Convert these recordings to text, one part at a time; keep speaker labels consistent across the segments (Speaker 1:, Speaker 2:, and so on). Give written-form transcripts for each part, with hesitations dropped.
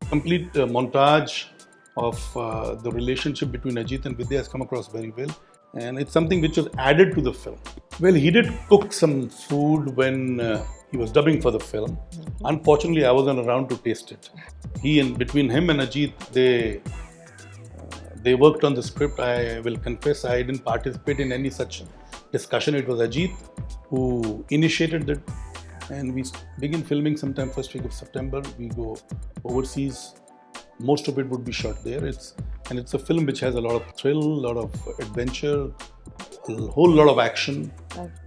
Speaker 1: complete montage of the relationship between Ajith and Vidya has come across very well, and it's something which was added to the film. Well, he did cook some food when he was dubbing for the film. Unfortunately, I wasn't around to taste it. Between him and Ajith, they worked on the script. I will confess I didn't participate in any such discussion. It was Ajith who initiated it, and we begin filming sometime first week of September. We go overseas. Most of it would be shot there. It's a film which has a lot of thrill, a lot of adventure, a whole lot of action.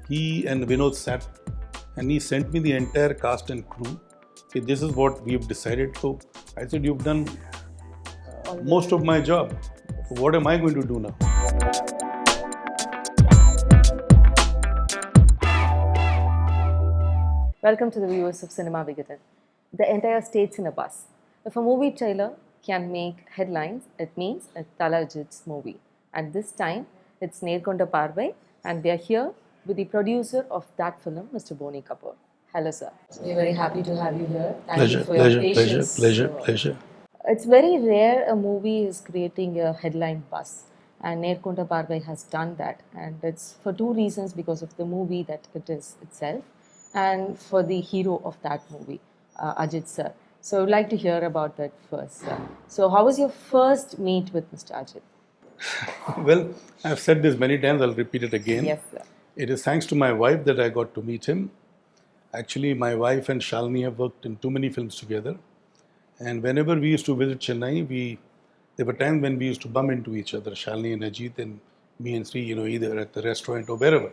Speaker 1: He and Vinod sat and he sent me the entire cast and crew. Okay, this is what we've decided. So I said, you've done most of my job. What am I going to do now?
Speaker 2: Welcome to the viewers of Cinema Vikatan. The entire state's in a buzz. If a movie trailer can make headlines, it means it's Thala Ajith's movie. And this time, it's Nerkonda Parvai, and we are here with the producer of that film, Mr. Boney Kapoor. Hello, sir. We're very happy to have you here. Thank you for your patience.
Speaker 1: Pleasure.
Speaker 2: It's very rare a movie is creating a headline buzz, and Nerkonda Parvai has done that. And it's for two reasons: because of the movie that it is itself, and for the hero of that movie, Ajith sir. So I'd like to hear about that first, sir. So how was your first meet with Mr. Ajith?
Speaker 1: Well, I've said this many times, I'll repeat it again.
Speaker 2: Yes, sir.
Speaker 1: It is thanks to my wife that I got to meet him. Actually, my wife and Shalini have worked in too many films together. And whenever we used to visit Chennai, there were times when we used to bump into each other, Shalini and Ajith and me and Sri, either at the restaurant or wherever.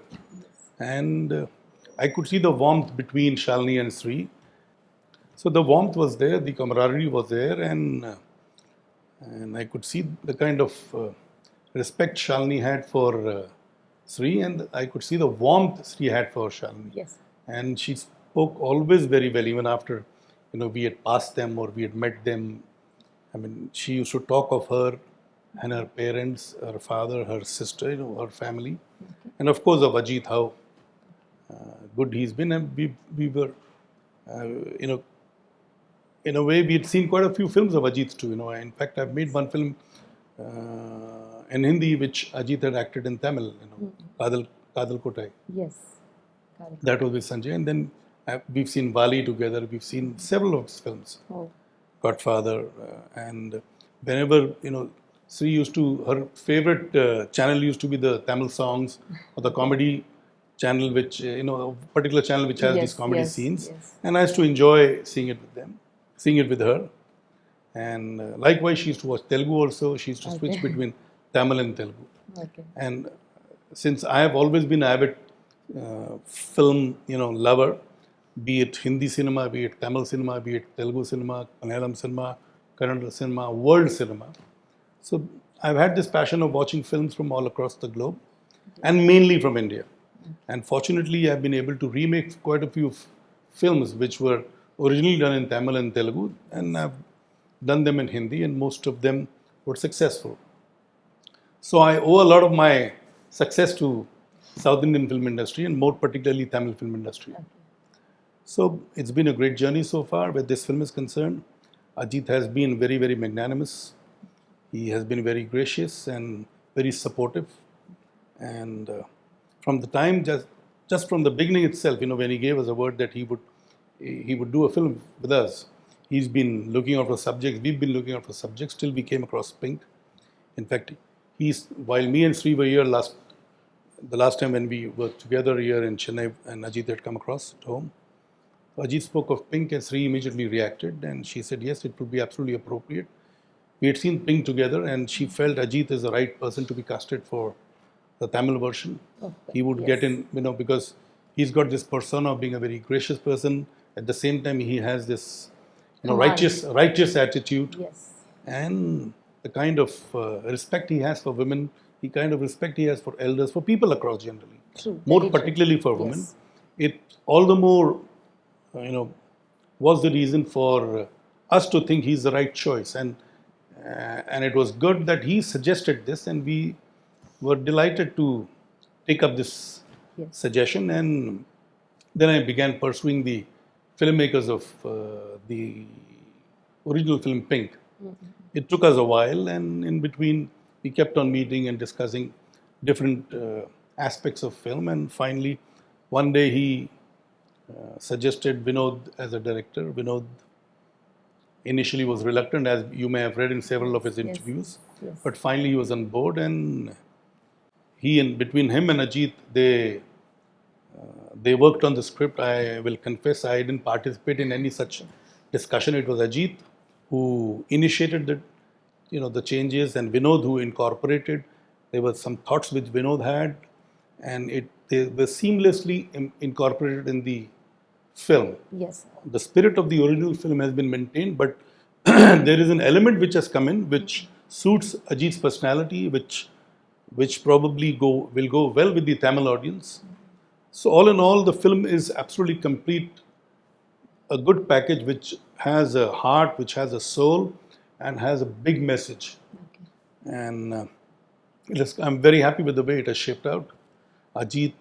Speaker 1: And I could see the warmth between Shalini and Sri. So the warmth was there, the camaraderie was there, and I could see the kind of respect Shalini had for Sri, and I could see the warmth Sri had for Shalini.
Speaker 2: Yes.
Speaker 1: And she spoke always very well, even after we had passed them or we had met them. I mean, she used to talk of her and her parents, her father, her sister, her family, and of course of Ajith, how good he's been. And we were, in a way, we had seen quite a few films of Ajith too. In fact, I've made one film in Hindi which Ajith had acted in Tamil. Kadal Kotai.
Speaker 2: Yes.
Speaker 1: That was with Sanjay, and then we've seen Wali together. We've seen several of his films.
Speaker 2: Oh.
Speaker 1: Godfather, and whenever Sri used to, her favorite channel used to be the Tamil songs or the comedy channel, which a particular channel which has these comedy scenes, and I used to enjoy seeing it with her. And likewise, she used to watch Telugu also. She used to switch between Tamil and Telugu.
Speaker 2: Okay.
Speaker 1: And since I have always been an avid film lover, be it Hindi cinema, be it Tamil cinema, be it Telugu cinema, Malayalam cinema, Kannada cinema, world cinema. So I've had this passion of watching films from all across the globe, and mainly from India. And fortunately, I've been able to remake quite a few films which were originally done in Tamil and Telugu, and I've done them in Hindi, and most of them were successful. So I owe a lot of my success to South Indian film industry, and more particularly Tamil film industry. Okay. So it's been a great journey so far where this film is concerned. Ajith has been very, very magnanimous. He has been very gracious and very supportive. And from the time, just from the beginning itself, when he gave us a word that he would do a film with us, he's been looking out for subjects. We've been looking out for subjects till we came across Pink. In fact, while me and Sri were here the last time when we were together here in Chennai, and Ajith had come across at home, Ajith spoke of Pink, and Sri immediately reacted, and she said, yes, it would be absolutely appropriate. We had seen Pink together, and she felt Ajith is the right person to be casted for the Tamil version. Okay. He would get in, because he's got this persona of being a very gracious person. At the same time, he has this righteous attitude.
Speaker 2: Yes.
Speaker 1: And the kind of respect he has for women, the kind of respect he has for elders, for people across generally.
Speaker 2: True.
Speaker 1: More particularly for women. It all the more, was the reason for us to think he's the right choice. And it was good that he suggested this, and we were delighted to take up this suggestion. And then I began pursuing the filmmakers of the original film Pink. It took us a while, and in between, we kept on meeting and discussing different aspects of film. And finally, one day he suggested Vinod as a director. Vinod initially was reluctant, as you may have read in several of his interviews,
Speaker 2: Yes.
Speaker 1: but finally he was on board, and between him and Ajith, they worked on the script. I will confess, I didn't participate in any such discussion. It was Ajith who initiated the changes, and Vinod who incorporated. There were some thoughts which Vinod had, and they were seamlessly incorporated in the film.
Speaker 2: Yes.
Speaker 1: The spirit of the original film has been maintained, but there is an element which has come in which suits Ajit's personality, which probably will go well with the Tamil audience. So all in all, the film is absolutely complete, a good package which has a heart, which has a soul, and has a big message. And I'm very happy with the way it has shaped out. Ajit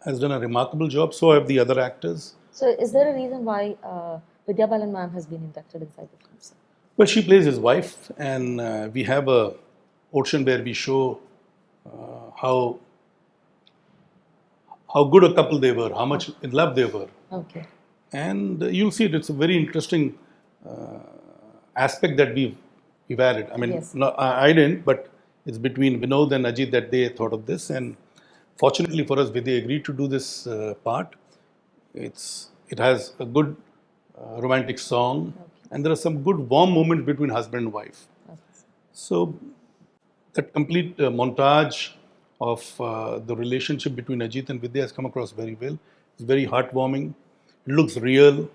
Speaker 1: has done a remarkable job. So have the other actors.
Speaker 2: So, is there a reason why Vidya Balan ma'am has been inducted inside the film, sir?
Speaker 1: Well, she plays his wife, and we have a portion where we show how good a couple they were, how much in love they were.
Speaker 2: Okay.
Speaker 1: And you'll see it's a very interesting aspect that we've added. I mean,
Speaker 2: Yes.
Speaker 1: I didn't, but it's between Vinod and Ajit that they thought of this. And fortunately for us, they agreed to do this part. It has a good romantic song, and there are some good warm moments between husband and wife.
Speaker 2: Okay.
Speaker 1: So that complete montage of the relationship between Ajit and Vidya has come across very well. It's very heartwarming. It looks real,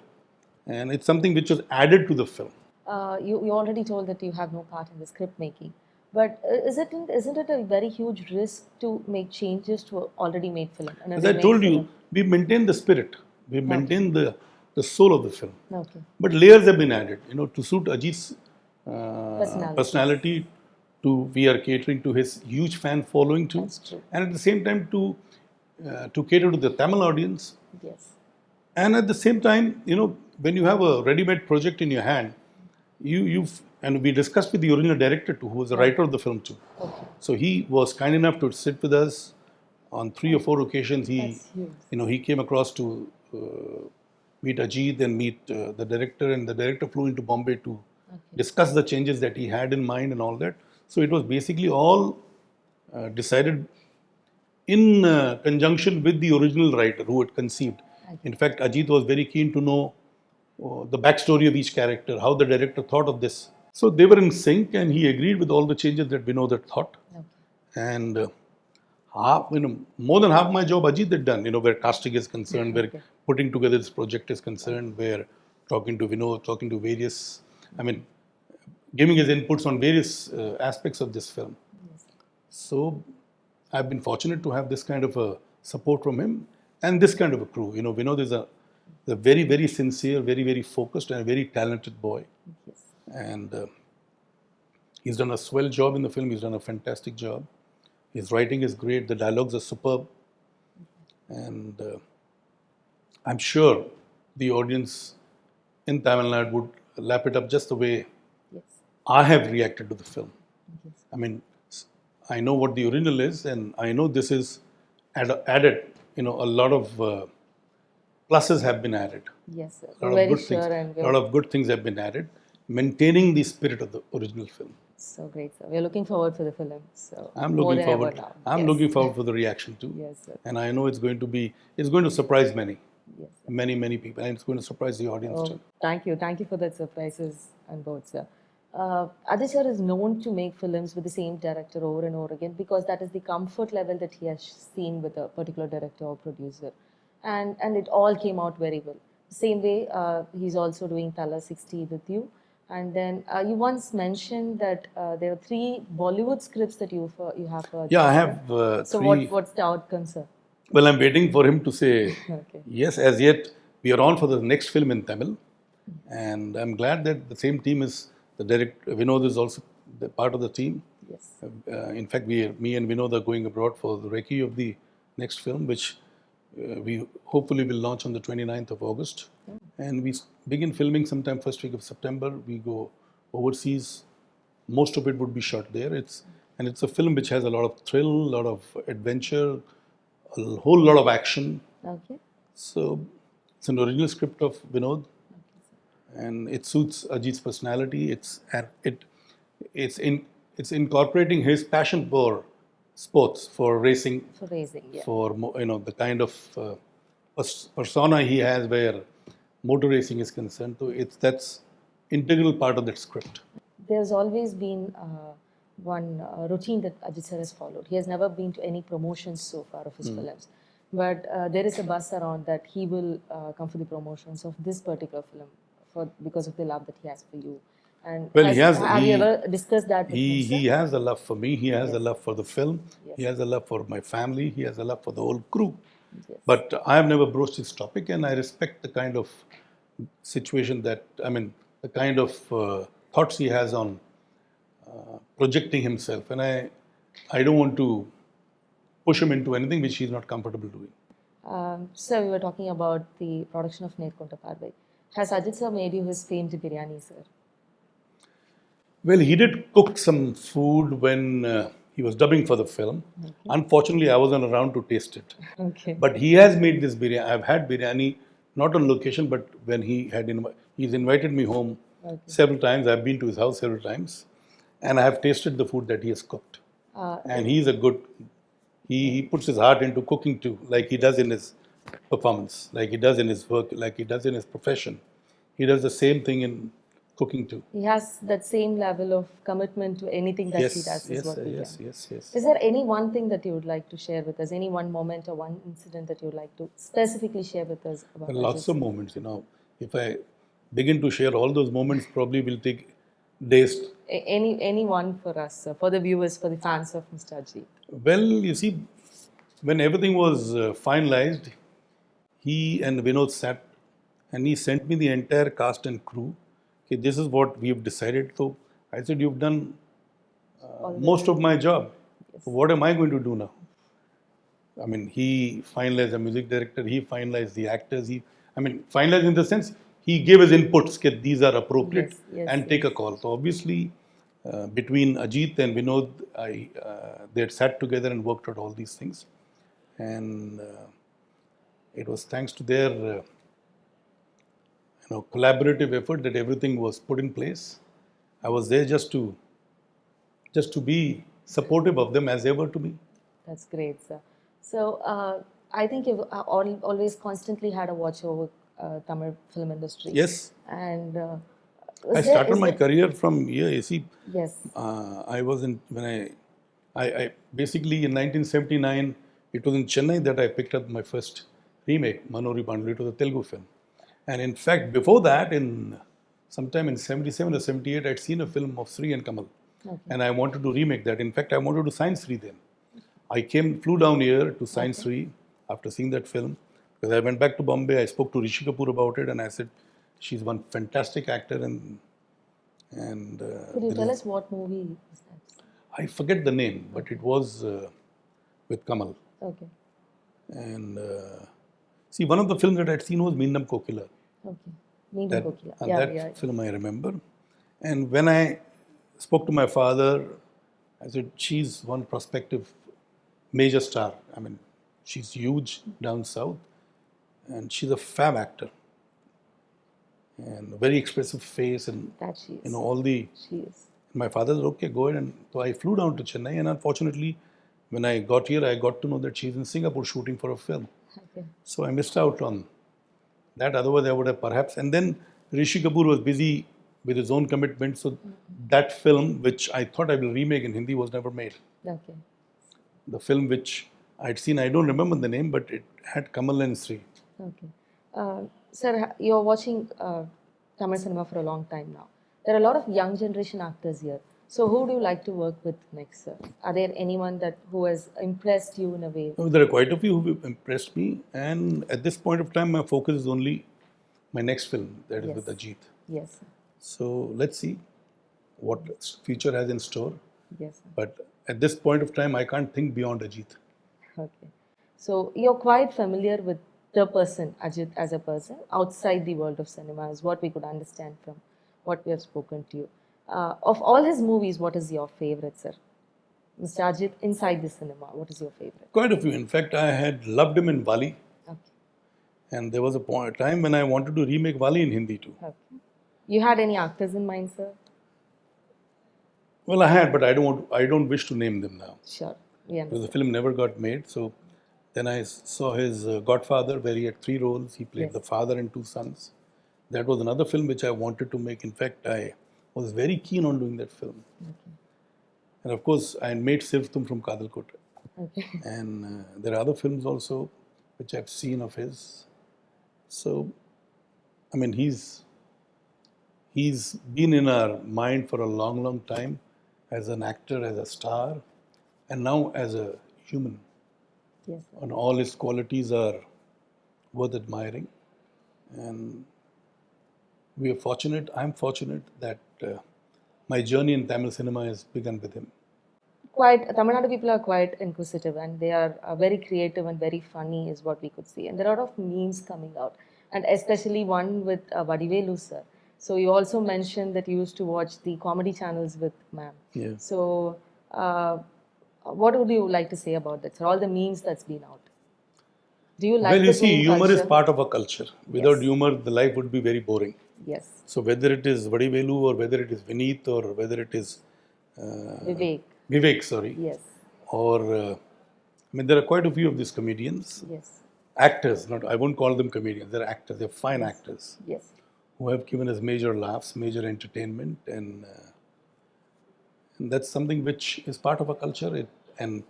Speaker 1: and it's something which was added to the film.
Speaker 2: You already told that you have no part in the script making, but isn't it a very huge risk to make changes to an already made film?
Speaker 1: As I told you, we maintain the spirit. We maintain the soul of the film.
Speaker 2: Okay.
Speaker 1: But layers have been added, to suit Ajit's personality. We are catering to his huge fan following too,
Speaker 2: That's true.
Speaker 1: and at the same time to cater to the Tamil audience.
Speaker 2: Yes.
Speaker 1: And at the same time, when you have a ready-made project in your hand, and we discussed with the original director too, who was the writer of the film too.
Speaker 2: Okay.
Speaker 1: So he was kind enough to sit with us on 3 or 4 occasions.
Speaker 2: That's huge.
Speaker 1: He came across to meet Ajit and meet the director, and the director flew into Bombay to discuss the changes that he had in mind and all that. So it was basically all decided in conjunction with the original writer who had conceived. In fact, Ajit was very keen to know the backstory of each character, how the director thought of this. So they were in sync, and he agreed with all the changes that Vinod had thought.
Speaker 2: Okay.
Speaker 1: And more than half my job Ajit had done, where casting is concerned, where putting together this project is concerned, where talking to Vinod, talking to various, giving his inputs on various aspects of this film.
Speaker 2: Yes.
Speaker 1: So I've been fortunate to have this kind of a support from him and this kind of a crew. Vinod is a very, very sincere, very, very focused, and a very talented boy.
Speaker 2: Yes.
Speaker 1: And he's done a swell job in the film. He's done a fantastic job. His writing is great. The dialogues are superb. And I'm sure the audience in Tamil Nadu would lap it up just the way
Speaker 2: Yes.
Speaker 1: I have reacted to the film.
Speaker 2: Yes.
Speaker 1: I know what the original is, and I know this is added. A lot of pluses have been added.
Speaker 2: Yes, sir.
Speaker 1: A
Speaker 2: We're
Speaker 1: lot of
Speaker 2: very
Speaker 1: good
Speaker 2: sure,
Speaker 1: things.
Speaker 2: and
Speaker 1: A lot of good things have been added, maintaining the spirit of the original film.
Speaker 2: so great, sir. We're looking forward for the film. So
Speaker 1: I'm
Speaker 2: more
Speaker 1: looking
Speaker 2: than
Speaker 1: forward.
Speaker 2: ever now.
Speaker 1: I'm
Speaker 2: Yes.
Speaker 1: looking forward for the reaction too.
Speaker 2: Yes, sir.
Speaker 1: And I know it's going to surprise many,
Speaker 2: Yes.
Speaker 1: many, many people, and it's going to surprise the audience
Speaker 2: Oh,
Speaker 1: too.
Speaker 2: thank you. Thank you for that surprises on both, sir. Ajith sir is known to make films with the same director over and over again because that is the comfort level that he has seen with a particular director or producer. And it all came out very well. Same way, he's also doing Thala 60 with you. And then you once mentioned that there are 3 Bollywood scripts that you have.
Speaker 1: Yeah, I have
Speaker 2: So
Speaker 1: 3.
Speaker 2: what's the outcome, sir?
Speaker 1: Well, I'm waiting for him to say
Speaker 2: Okay.
Speaker 1: yes. As yet, we are on for the next film in Tamil, and I'm glad that the same team is the director. Vinod is also the part of the team.
Speaker 2: Yes.
Speaker 1: In fact, me and Vinod are going abroad for the recce of the next film, which we hopefully will launch on the 29th of August. and we begin filming sometime first week of September. We go overseas. Most of it would be shot there. It's a film which has a lot of thrill, a lot of adventure, a whole lot of action.
Speaker 2: Okay.
Speaker 1: So it's an original script of Vinod, and it suits Ajith's personality. It's in it's incorporating his passion for sports, for racing,
Speaker 2: For raising, yeah.
Speaker 1: for the kind of persona he has where motor racing is concerned. So that's integral part of that script.
Speaker 2: There's always been one routine that Ajit sir has followed. He has never been to any promotions so far of his films. But there is a buzz around that he will come for the promotions of this particular film because of the love that he has for you. And
Speaker 1: Well,
Speaker 2: have you ever discussed that with him, sir?
Speaker 1: he has a love for me. He has a love for the film.
Speaker 2: Yes.
Speaker 1: He has a love for my family. He has a love for the whole crew.
Speaker 2: Yes.
Speaker 1: But I have never broached this topic, and I respect the kind of situation the kind of thoughts he has on projecting himself, and I don't want to push him into anything which he's not comfortable doing.
Speaker 2: Sir, we were talking about the production of Nerkonta Parvai. Has Ajit sir made you his famed biryani, sir?
Speaker 1: Well, he did cook some food when he was dubbing for the film. Okay. Unfortunately, I wasn't around to taste it.
Speaker 2: Okay.
Speaker 1: But he has made this biryani. I've had biryani not on location, but when he's invited me home several times. I've been to his house several times, and I have tasted the food that he has cooked. And he's a good. He puts his heart into cooking too, like he does in his performance, like he does in his work, like he does in his profession. He does the same thing in cooking too.
Speaker 2: He has that same level of commitment to anything that he does.
Speaker 1: Yes.
Speaker 2: Is there any one thing that you would like to share with us? Any one moment or one incident that you would like to specifically share with us about
Speaker 1: Lots of moments, If I begin to share all those moments, probably will take days.
Speaker 2: Any one for us, sir, for the viewers, for the fans of Mr. Ajith?
Speaker 1: Well, you see, when everything was finalized, he and Vinod sat and he sent me the entire cast and crew. Okay, this is what we have decided. So I said, you've done most of my job. Yes. What am I going to do now? I mean, he finalized the music director, he finalized the actors, finalized in the sense, he gave his inputs, that these are appropriate, take a call. So obviously, between Ajith and Vinod, they had sat together and worked out all these things. And it was thanks to their collaborative effort that everything was put in place. I was there just to be supportive of them as they were to me.
Speaker 2: That's great, sir. So I think you've always constantly had a watch over Tamil film industry.
Speaker 1: Yes.
Speaker 2: And
Speaker 1: I started my career from here. You see,
Speaker 2: yes.
Speaker 1: I was I basically in 1979, it was in Chennai that I picked up my first remake, Manori Bandlu. It was a Telugu film. And in fact, before that, sometime in 77 or 78, I'd seen a film of Sri and Kamal. Okay. And I wanted to remake that. In fact, I wanted to sign Sri then. I flew down here to sign Sri after seeing that film. Because I went back to Bombay, I spoke to Rishi Kapoor about it, and I said, she's one fantastic actor. And
Speaker 2: could you tell us what movie is that?
Speaker 1: I forget the name, but it was with Kamal.
Speaker 2: Okay.
Speaker 1: And see, one of the films that I'd seen was Meendam Kokila.
Speaker 2: Okay. Meendam Kokila.
Speaker 1: That film I remember. And when I spoke to my father, I said, she's one prospective major star. She's huge down south. And she's a fab actor. And a very expressive face. And,
Speaker 2: that she is.
Speaker 1: all the...
Speaker 2: She is.
Speaker 1: My father said, okay, go ahead. And so I flew down to Chennai. And unfortunately, when I got here, I got to know that she's in Singapore shooting for a film. Okay. So I missed out on that. Otherwise, I would have perhaps... And then Rishi Kapoor was busy with his own commitment. So that film, which I thought I will remake in Hindi, was never made.
Speaker 2: Okay.
Speaker 1: The film which I'd seen, I don't remember the name, but it had Kamal and Sri.
Speaker 2: Okay. Sir, you're watching Tamil cinema for a long time now. There are a lot of young generation actors here. So who do you like to work with next, sir? Are there anyone who has impressed you in a way?
Speaker 1: There are quite a few who have impressed me. And at this point of time, my focus is only my next film, that is with Ajith.
Speaker 2: Yes, sir.
Speaker 1: So let's see what future has in store.
Speaker 2: Yes, sir.
Speaker 1: But at this point of time, I can't think beyond Ajith.
Speaker 2: Okay. So you're quite familiar with the person, Ajith as a person, outside the world of cinema is what we could understand from what we have spoken to you. Of all his movies, what is your favorite, sir? Mr. Ajith, inside the cinema, what is your favorite?
Speaker 1: Quite a few. In fact, I had loved him in Wali,
Speaker 2: Okay.
Speaker 1: and there was a time when I wanted to remake Wali in Hindi too.
Speaker 2: Okay. You had any actors in mind, sir?
Speaker 1: Well, I had, but I don't wish to name them now
Speaker 2: Sure. We
Speaker 1: because
Speaker 2: understand.
Speaker 1: the film never got made. So then I saw his Godfather, where he had 3 roles. He played
Speaker 2: Yes.
Speaker 1: the father and 2 sons. That was another film which I wanted to make. In fact, I was very keen on doing that film. And of course, I made Sirf Tum from Kadalkot.
Speaker 2: Okay.
Speaker 1: And there are other films also which I've seen of his. So, I mean, he's been in our mind for a long, long time as an actor, as a star, and now as a human.
Speaker 2: Yes, sir.
Speaker 1: And all his qualities are worth admiring. And we are fortunate, I'm fortunate that my journey in Tamil cinema has begun with him.
Speaker 2: Tamil Nadu people are quite inquisitive and they are very creative and very funny, is what we could see. And there are a lot of memes coming out, and especially one with Vadivelu sir. So you also mentioned that you used to watch the comedy channels with ma'am.
Speaker 1: Yeah.
Speaker 2: So what would you like to say about that, sir? All the memes that's been out. Do you like
Speaker 1: Well,
Speaker 2: the
Speaker 1: you see,
Speaker 2: meme
Speaker 1: humor is
Speaker 2: culture?
Speaker 1: part of a culture. Without
Speaker 2: Yes.
Speaker 1: humor, the life would be very boring.
Speaker 2: Yes.
Speaker 1: So whether it is Vadivelu or whether it is Vineet or whether it is
Speaker 2: Vivek.
Speaker 1: Vivek, sorry,
Speaker 2: Yes.
Speaker 1: or I mean, there are quite a few of these comedians,
Speaker 2: Yes.
Speaker 1: actors. Not, I won't call them comedians. They're actors. They're fine actors
Speaker 2: Yes.
Speaker 1: who have given us major laughs, major entertainment, and that's something which is part of our culture. And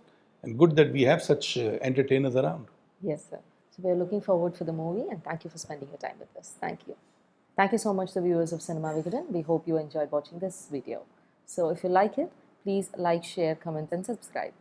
Speaker 1: good that we have such entertainers around.
Speaker 2: Yes, sir. So we're looking forward for the movie, and thank you for spending your time with us. Thank you. Thank you so much, the viewers of Cinema Vikatan. We hope you enjoyed watching this video. So if you like it, please like, share, comment, and subscribe.